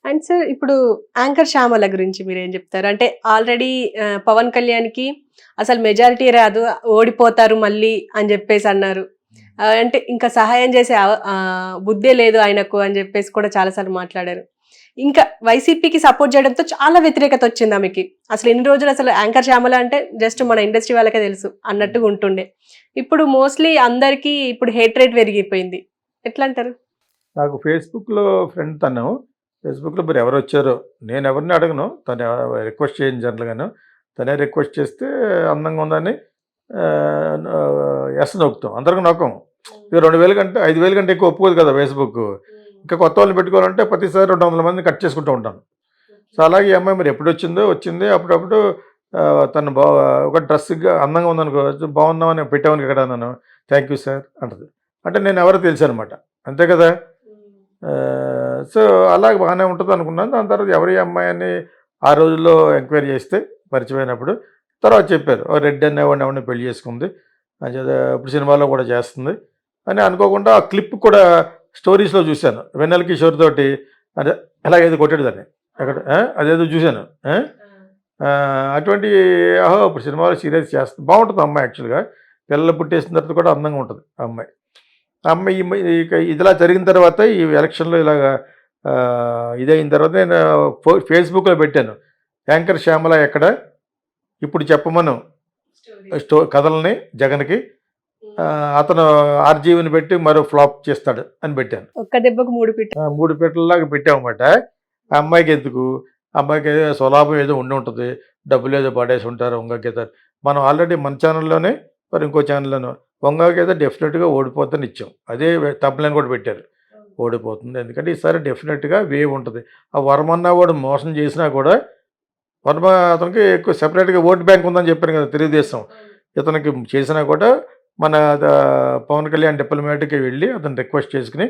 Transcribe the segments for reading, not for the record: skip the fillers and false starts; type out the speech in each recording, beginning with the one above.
And sir ఇప్పుడు anchor Shyamala గురించి మీరేం చెప్తారు? అంటే ఆల్రెడీ పవన్ కళ్యాణ్‌కి అసలు మెజారిటీ రాదు, ఓడిపోతారు మళ్ళీ అని జెప్పేసి అన్నారు. అంటే ఇంకా సహాయం చేసే బుద్దే లేదు ఆయనకు అని జెప్పేసి కూడా చాలా సార్లు మాట్లాడారు. ఇంకా వైసీపీకి సపోర్ట్ చేయడంతో చాలా వ్యతిరేకత వచ్చింది ఆమెకి. అసలు ఇన్ని రోజులు అసలు యాంకర్ శ్యామల అంటే జస్ట్ మన ఇండస్ట్రీ వాళ్ళకే తెలుసు అన్నట్టుగా ఉంటుండే. ఇప్పుడు మోస్ట్‌లీ అందరికీ ఇప్పుడు హేట్రేట్ పెరిగిపోయింది. ఎట్లా అంటారు? నాకు ఫేస్‌బుక్‌లో ఫ్రెండ్ తను. ఫేస్‌బుక్‌లో మరి ఎవరొచ్చారో, నేనెవరిని అడగను. తను రిక్వెస్ట్ చేయను జనరల్‌గాను. తనే రిక్వెస్ట్ చేస్తే అందంగా ఉందని యెస్ నొక్కుతాం. అందరికి నొక్కం. ఇక 2000 కంటే 5000 కంటే ఎక్కువ ఒప్పుకోదు కదా ఫేస్‌బుక్. ఇంకా కొత్త వాళ్ళని పెట్టుకోవాలంటే ప్రతిసారి 200 మందిని కట్ చేసుకుంటూ ఉంటాను. సో, అలాగే ఈ అమ్మాయి మరి ఎప్పుడొచ్చిందో వచ్చింది. అప్పుడప్పుడు తను ఒక డ్రెస్‌గా అందంగా ఉందనుకో, బాగున్నామని పెట్టామని ఇక్కడ నన్ను. థ్యాంక్ యూ సార్ అంటది. అంటే నేను ఎవరో తెలుసనమాట. అంతే కదా! సో, అలాగే బాగానే ఉంటదనుకున్నాను. దాని తర్వాత ఎవరు ఈ అమ్మాయి అని ఆ రోజుల్లో ఎంక్వైరీ చేస్తే పరిచయమైనప్పుడు, తర్వాత చెప్పారు. ఓ రెడ్డి అనేవాడిని ఎవడినో పెళ్లి చేసుకుంది. అంచేత ఇప్పుడు సినిమాలో కూడా చేస్తుంది అని అనుకోకుండా ఆ క్లిప్ కూడా స్టోరీస్‌లో చూశాను. వెన్నెల కిషోర్ తోటి అదే ఎలాగైతే కొట్టాడు దాన్ని. ఎక్కడ అదేదో చూశాను. అటువంటి ఓహో! ఇప్పుడు సినిమాలో సీరియస్ చేస్తుంది. బావుంటది ఆ అమ్మాయి యాక్చువల్‌గా. పిల్లలు పుట్టేసిన తర్వాత కూడా అందంగా ఉంటది ఆ అమ్మాయి. ఆ అమ్మాయి ఇక ఇదిలా జరిగిన తర్వాత ఈ ఎలక్షన్‌లో ఇలాగా ఇదయిన తర్వాత నేను ఫేస్‌బుక్‌లో పెట్టాను. యాంకర్ శ్యామల ఎక్కడ? ఇప్పుడు చెప్పమను కథలని జగన్‌కి. అతను ఆర్‌జీవిని పెట్టి మరో ఫ్లాప్ చేస్తాడు అని పెట్టాను. ఒక్క దెబ్బకు 3 పిట్ట. 3 పీటల్లాగా పెట్టామన్నమాట. ఆ అమ్మాయికెందుకు? ఆ అమ్మాయికి ఏదో స్వలాభం ఏదో ఉండి ఉంటది. డబ్బులేదో పడేసి ఉంటారు వంగగీత. మనం ఆల్రెడీ మన ఛానల్‌లోనే మరి ఇంకో ఛానల్‌లోనో వంగగీత డెఫినెట్‌గా ఓడిపోద్దని ఇచ్చాం. అదే థంబ్‌నెయిల్ కూడా పెట్టారు. ఓడిపోతుంది. ఎందుకంటే ఈసారి డెఫినెట్‌గా వేవ్ ఉంటది. ఆ వర్మ వాడు మోసం చేసినా కూడా వర్మ అతనికి ఎక్కువ సెపరేట్‌గా ఓట్ బ్యాంక్ ఉందని చెప్పాను కదా! తెలుగుదేశం. ఇతనికి చేసినా కూడా మన పవన్ కళ్యాణ్ డిప్లొమాటిక్‌గా వెళ్ళి అతను రిక్వెస్ట్ చేసుకొని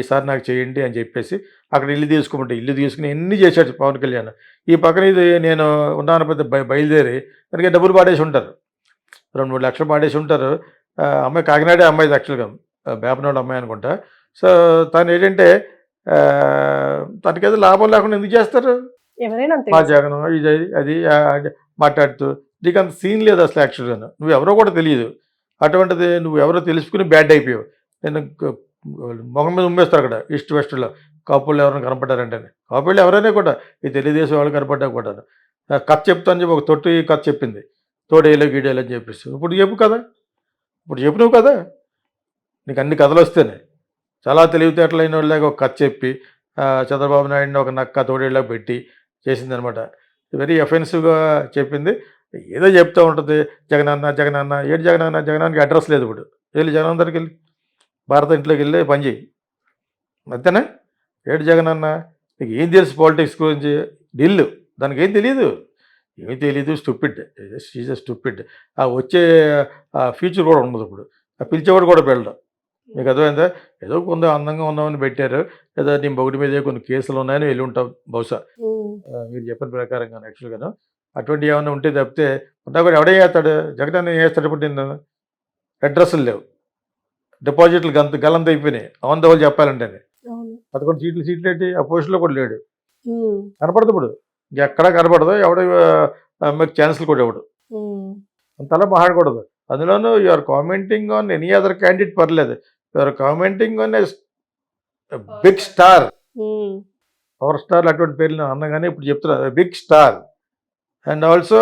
ఈసారి నాకు చేయండి అని చెప్పేసి అక్కడ ఇల్లు తీసుకోమంటే ఇల్లు తీసుకొని ఎన్ని చేశాడు పవన్ కళ్యాణ్. ఈ పక్కన ఇది నేను ఉన్నాను పెద్ద బయలుదేరి దానికి డబ్బులు పాడేసి ఉంటారు. 2, 3 లక్షలు పాడేసి ఉంటారు. అమ్మాయి కాకినాడే అమ్మాయిది యాక్చువల్‌గా. బేపనోడు అమ్మాయి అనుకుంటా. సో, తనేంటంటే తనకేదో లాభం లేకుండా ఎందుకు చేస్తారు? ఎవరైనా అంతే మా కదా సార్. జగను ఇది అది అది మాట్లాడుతూ నీకంత సీన్ లేదు అసలు యాక్చువల్‌గాను. నువ్వెవరో కూడా తెలీదు. అటువంటిది నువ్వెవరో తెలుసుకొని బ్యాడ్ అయిపోయావు. నేను మొహం మీద ఉమ్మేస్తారు అక్కడ ఈస్ట్ వెస్ట్‌లో. కాపులు ఎవరైనా కనపడ్డారంటేనే. కాపులు ఎవరైనా కూడా ఈ తెలుగుదేశం వాళ్ళు కనపడ్డా కూడాను. కథ చెప్తాను చెప్పి ఒక తొట్టి కథ చెప్పింది. తోడేలు గీడేలు అని చెప్పేసి. ఇప్పుడు చెప్పు కదా! ఇప్పుడు చెప్పు నువ్వు కదా! నీకు అన్ని కథలొస్తేనే. చాలా తెలివితేటలైనోళ్ళలాగా ఒక కథ చెప్పి చంద్రబాబు నాయుడిని ఒక నక్క తోడేళ్ళకి పెట్టి చేసిందనమాట. వెరీ అఫెన్సివ్‌గా చెప్పింది. ఏదో చెప్తా ఉంటది. జగనన్న, జగనన్న ఏటి జగనన్న? జగనన్నకి అడ్రెస్ లేదు ఇప్పుడు. ఎళ్లి జగనన్న దగ్గరికెళ్ళి భారత ఇంట్లోకెళ్ళి పని చెయ్యి. అంతేనా? ఏటి జగనన్న? నీకు ఏం తెలుసు పాలిటిక్స్ గురించి? డిల్లు. దానికేం తెలీదు. ఏమీ తెలీదు. Stupid. She is a stupid. వచ్చే ఫ్యూచర్ కూడా ఉండదిప్పుడు. పిలిచేవాడు కూడా వెళ్ళడు. మీకు అర్థమైందా? ఏదో కొంత అందంగా ఉన్నామని పెట్టారు. లేదా నీ మొగుడి మీద కొన్ని కేసులున్నాయని వెళ్ళుంటావు బహుశా. హ్మ్. మీరు చెప్పిన ప్రకారంగాను యాక్చువల్‌గాను. అటువంటివి ఏమన్నా ఉంటే తప్పితే ఉన్నా కూడా ఎవడేం చేస్తాడు? జగనన్న ఏం చేస్తాడు ఇప్పుడు నిన్ను? అడ్రస్సులు లేవు. డిపాజిట్లు గల్లంతయిపోయినాయి. ఆన్ ద హోల్ చెప్పాలంటేనే. అవును. 11 సీట్లేంటి? ఆ పోస్ట్‌లో కూడా లేడు. హ్మ్. కనపడదు ఇప్పుడు. ఇంకెక్కడా కనపడదు. ఎవడు మీకు ఛాన్సులు కూడా ఇవ్వడు. హ్మ్. అంతలా మాట్లాడకూడదు. అందులోనూ you are commenting on any other candidate పర్లేదు. You are commenting on big star. హ్మ్. పవర్ స్టార్‌లు అటువంటి పేర్లు నేను అనను గాని ఇప్పుడు చెప్తున్నా big star and also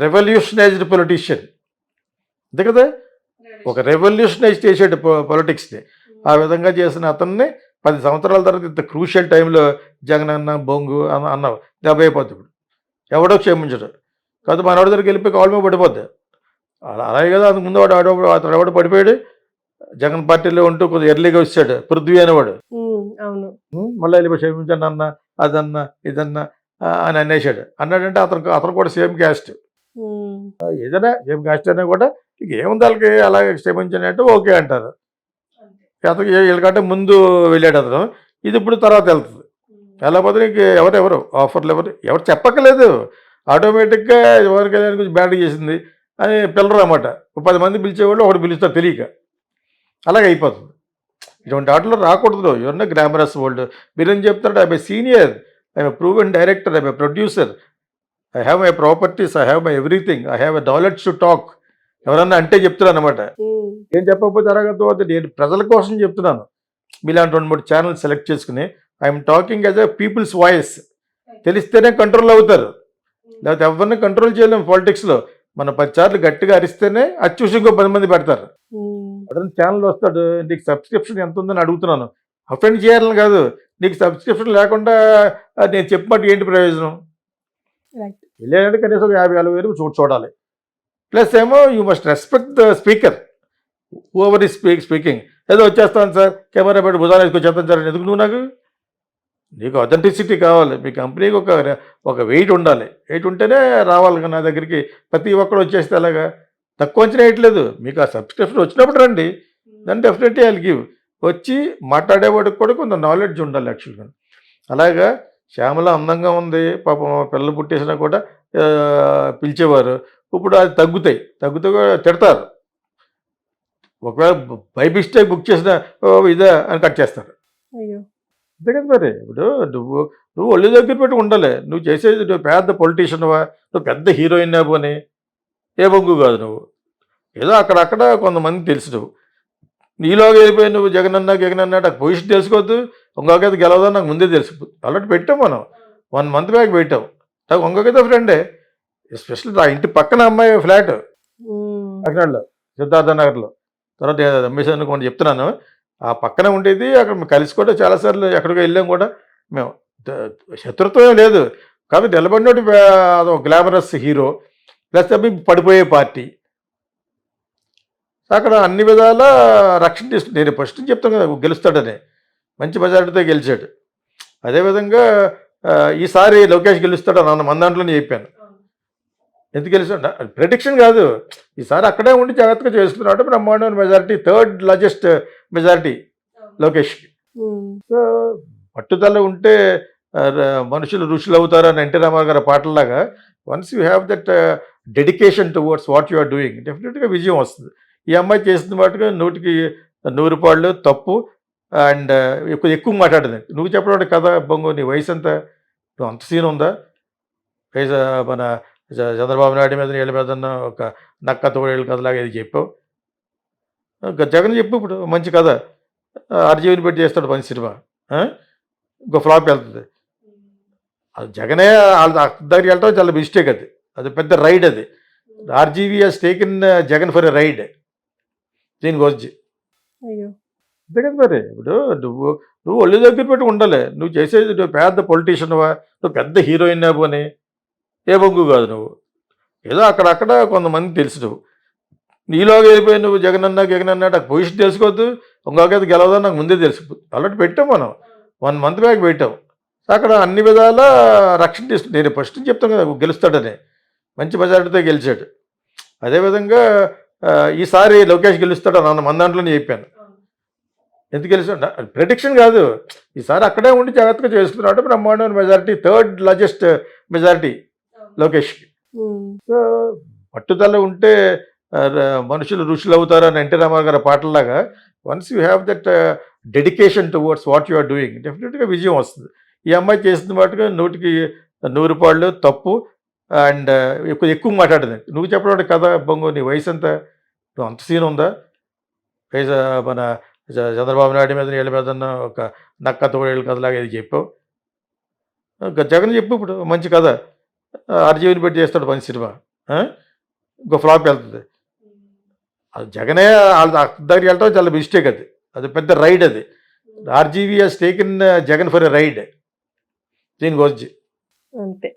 revolutionised politician. అంతే కదా! ఒక రెవల్యూషనైజ్ చేసాడు పొలిటిక్స్‌ని. ఆ విధంగా చేసిన అతన్ని 10 సంవత్సరాల తర్వాత ఇంత క్రూషియల్ టైంలో జగనన్న, బొంగు అన్నావు. దెబ్బ అయిపోద్ది ఇప్పుడు. ఎవడో క్షమించడు. కాకపోతే మనోడి దగ్గరికి వెళ్ళిపోయి కాళ్ళ మీద పడిపోద్ది. అలాగే కదా అంతకుముందు అతను ఎవడో పడిపోయాడు. జగన్ పార్టీలో ఉంటూ కొద్దిగా ఎర్లీగా వచ్చాడు. పృథ్వీ అనేవాడు. అవును. మళ్ళీ వెళ్ళిపోయి క్షమించండి అన్న, అదన్నా, ఇదన్నా అని అనేసాడు. అన్నాడంటే అతను కూడా సేమ్ క్యాస్ట్. హ్మ్. ఏదైనా సేమ్ క్యాస్ట్ అయినా కూడా ఇక ఏముంది వాళ్ళకి అలాగే క్షమించండి అంటే ఓకే అంటారు. అతను వీళ్ళకంటే ముందు వెళ్ళాడు అతను. ఇది ఇప్పుడు తర్వాత వెళ్తుంది. వెళ్ళకపోతే నీకు ఎవరెవరు ఆఫర్లు ఎవరు చెప్పక్కర్లేదు. ఆటోమేటిక్‌గా పవన్ కళ్యాణ్ గురించి బ్యాడ్ చేసింది అని పిల్లరు అన్నమాట. 10 మంది పిలిచేవాళ్ళు ఒకడు పిలుస్తారు తెలియక. అలాగే అయిపోతుంది. ఇటువంటి ఆటలో రాకూడదు. Your glamorous world. మీరేం చెప్తారు? I'm a senior, I'm a proven director, I'm a producer, I have my properties, I have my everything, I have a knowledge to talk. ఎవరన్నా అంటే చెప్తారు అనమాట. ఏం చెప్పకపోతే అరగదు. నేను ప్రజల కోసం చెప్తున్నాను. మీలాంటి 2-3 ఛానల్ సెలెక్ట్ చేసుకుని I'm talking as a peoples voice. తెలిస్తేనే కంట్రోల్ అవుతారు, లేకపోతే ఎవరిని కంట్రోల్ చేయలేము పాలిటిక్స్లో. మన 10 సార్లు గట్టిగా అరిస్తేనే అది చూసి ఇంకో 10 మంది పెడతారు. అతను ఛానల్ వస్తాడు, నీకు సబ్స్క్రిప్షన్ ఎంత ఉందని అడుగుతున్నాను. అఫెండ్ చేయాలని కాదు, నీకు సబ్స్క్రిప్షన్ లేకుండా నేను చెప్పినట్టు ఏంటి ప్రయోజనం? రైట్. వెళ్ళాలంటే కనీసం ఒక 50,000 చూడాలి. ప్లస్ ఏమో you must respect the speaker, over ఈ స్పీకింగ్. ఏదో వచ్చేస్తాను సార్, కెమెరా పెట్టి భుజాలు వేసుకొచ్చేస్తాను సార్, ఎందుకు నువ్వు? నీకు అథెంటిసిటీ కావాలి. మీ కంపెనీకి ఒక వెయిట్ ఉండాలి. వెయిట్ ఉంటేనే రావాలి నా దగ్గరికి. ప్రతి ఒక్కరు వచ్చేస్తే అలాగా తక్కువ అంచనా వేయట్లేదు. మీకు ఆ సబ్స్క్రిప్షన్ వచ్చినప్పుడు రండి, దాన్ని డెఫినెట్లీ ఐ విల్ గివ్. వచ్చి మాట్లాడేవాడికి కూడా కొంత నాలెడ్జ్ ఉండాలి యాక్చువల్గా. అలాగా శ్యామల అందంగా ఉంది, పాపం పిల్లలు పుట్టేసినా కూడా పిలిచేవారు. ఇప్పుడు అది తగ్గుతూ కూడా తిడతారు. ఒకవేళ బై మిస్టేక్ బుక్ చేసిన ఇదే అని కట్ చేస్తారు. అయ్యో. అంతే కదా మరి. ఇప్పుడు నువ్వు ఒళ్ళు దగ్గర పెట్టి ఉండాలి. నువ్వు చేసేది, నువ్వు పెద్ద పొలిటీషియన్వా, నువ్వు పెద్ద హీరోయిన్ పోనీ, ఏ బొంగు కాదు నువ్వు. ఏదో అక్కడక్కడ కొంతమంది తెలుసు. నువ్వు నీలోగా వెళ్ళిపోయి నువ్వు జగనన్న నాకు పొజిషన్ తెలుసుకోవద్దు, ఇంకొకైతే గెలవదని నాకు ముందే తెలుసు. ఆల్రెడీ పెట్టాం మనం, 1 మంత్ బ్యాక్ పెట్టాం. నాకు ఇంకొకైతే ఫ్రెండే, ఎస్పెషల్లీ నా ఇంటి పక్కన అమ్మాయి ఫ్లాట్ కాకినాడలో, సిద్ధార్థ నగర్లో. తర్వాత అమ్మేసాను కొన్ని చెప్తున్నాను. ఆ పక్కన ఉండేది, అక్కడ మేము కలిసి కూడా చాలాసార్లు ఎక్కడికో వెళ్ళాం కూడా మేము. శత్రుత్వం లేదు, కాబట్టి నిలబడినోటి అదొక గ్లామరస్ హీరో, ప్లస్ అవి పడిపోయే పార్టీ. అక్కడ అన్ని విధాల రక్షణ తీసుకుని నేను ఫస్ట్ చెప్తాను కదా, గెలుస్తాడని. మంచి మెజారిటీతో గెలిచాడు. అదేవిధంగా ఈసారి లోకేష్ గెలుస్తాడు అన్న మన దాంట్లోనే చెప్పాను. ఎందుకు గెలుస్తాడు ప్రెడిక్షన్ కాదు, ఈసారి అక్కడే ఉండి జాగ్రత్తగా చేసుకున్నాడు. బ్రహ్మాండమైన మెజారిటీ, 3rd లార్జెస్ట్ మెజారిటీ లోకేష్కి. సో పట్టుదల ఉంటే మనుషులు ఋషులు అవుతారు అని ఎన్టీ రామారావు గారి పాటల్లాగా, once you have that dedication towards what you are doing, డెఫినెట్గా విజయం వస్తుంది. ఈ అమ్మాయి చేసిన వాటికి 100కి 100 పాళ్ళు తప్పు. అండ్ ఎక్కువ మాట్లాడింది. నువ్వు చెప్పడం కదా బొంగు, నీ వయసు ఎంత, నువ్వు అంత సీన్ ఉందా? వయసు మన చంద్రబాబు నాయుడు మీద నీళ్ళ మీద ఒక నక్క తోడేళ్ళు కథలాగా ఇది చెప్పావు. జగన్ చెప్పు ఇప్పుడు మంచి కథ, ఆర్జీవిని పెట్టి చేస్తాడు మంచి సినిమా, ఇంకో ఫ్లాప్ వెళ్తుంది. అది జగనే వాళ్ళ దగ్గరికి వెళ్ళటం చాలా మిస్టేక్. అది పెద్ద రైడ్. అది RGV has taken Jagan for a ride దీని గురించి. అంతే కదా మరి. ఇప్పుడు నువ్వు ఒళ్ళు దగ్గర పెట్టి ఉండాలి. నువ్వు చేసేది, నువ్వు పెద్ద పొలిటీషియన్వా, నువ్వు పెద్ద హీరోయిన్ పోనీ, ఏ బొంగు కాదు నువ్వు. ఏదో అక్కడక్కడ కొంతమంది తెలుసు. నువ్వు నీలోగా వెళ్ళిపోయి నువ్వు జగనన్న నాకు పొజిషన్ తెలుసుకోవద్దు, ఇంకొకైతే గెలవదని నాకు ముందే తెలుసు. ఆల్రెడీ పెట్టాం మనం, 1 మంత్ బ్యాక్ పెట్టాం. అక్కడ అన్ని విధాల రక్షణ తీసుకుని నేను ఫస్ట్ చెప్తాను కదా, గెలుస్తాడని. మంచి మెజారిటీతో గెలిచాడు. అదేవిధంగా ఈసారి లోకేష్ గెలుస్తాడు అన్న మన దాంట్లోనే చెప్పాను. ఎందుకు గెలుస్తాడు ప్రెడిక్షన్ కాదు, ఈసారి అక్కడే ఉండి జాగ్రత్తగా చేసుకున్నాడు. బ్రహ్మాండమైన మెజారిటీ, 3rd లార్జెస్ట్ మెజారిటీ లోకేష్కి. సో పట్టుదల ఉంటే మనుషులు ఋషులు అవుతారు అని ఎన్టీ రామారావు గారి పాటల్లాగా, once you have that dedication towards what you are doing, డెఫినెట్గా విజయం వస్తుంది. ఈ అమ్మాయి చేసిన వాటికి 100కి 100 పాళ్ళు తప్పు. అండ్ ఎక్కువ మాట్లాడింది. నువ్వు చెప్పడం కదా బొంగు, నీ వయసు ఎంత, నువ్వు అంత సీన్ ఉందా? వయసు మన చంద్రబాబు నాయుడు మీద నీళ్ళ మీద ఒక నక్క తోడేళ్ళు కథలాగా ఇది చెప్పావు. జగన్ చెప్పు ఇప్పుడు మంచి కథ, ఆర్జీవిని పెట్టి చేస్తాడు మంచి సినిమా, ఇంకో ఫ్లాప్ వెళ్తుంది. అది జగనే వాళ్ళ దగ్గరికి వెళ్ళటం చాలా మిస్టేక్. అది పెద్ద రైడ్. అది RGV has taken Jagan for a ride దీని గురించి. అంతే.